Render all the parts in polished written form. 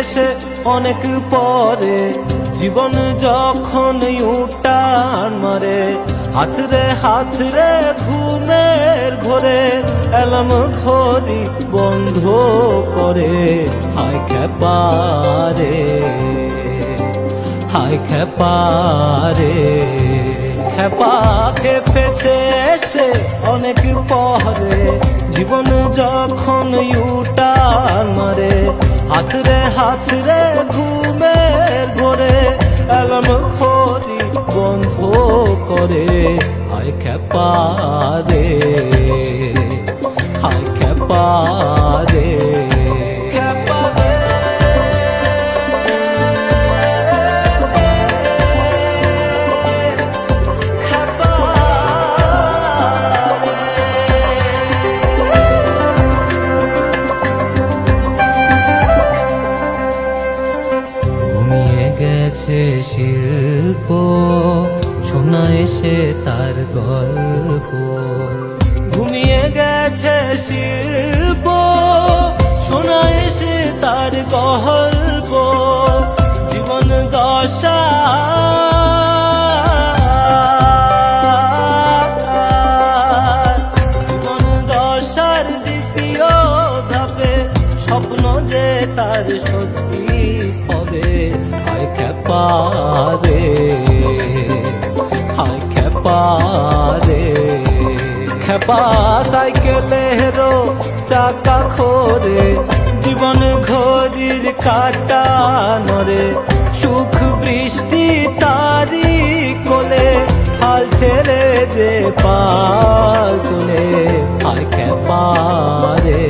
সে অনেক পরে, জীবন যখন ইউটার্ন মারে। হাত রে ঘুমের ঘোরে, অ্যালার্ম ঘড়ি বন্ধ করে। হায় খেপারে, হায় খেপারে, খেপা খেপেছে সে অনেক পরে, জীবন যখন ইউটার্ন মারে। হাত রে ঘুমের ঘোরে, অ্যালার্ম ঘড়ি বন্ধ করে। হায় খেপারে, হায় খেপারে, খেপারে। গেছে শিল্প, শোনায় সে তার গল্প। ঘুমিয়ে গেছে শিল্প, শোনায় সে তার গল্প। জীবন দশা জীবন দশার দ্বিতীয় ধাপে, স্বপ্ন যে তার সত্যি হবে। হায় খেপারে, হায় খেপারে, খেপা সাইকেলেরও চাকা খোরে, জীবন ঘড়ির কাটা নরে। সুখ বৃষ্টি তারি কোলে, হাল ছেড়ে যে পাল তোলে। হায় খেপারে,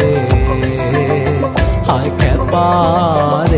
হায় খেপারে।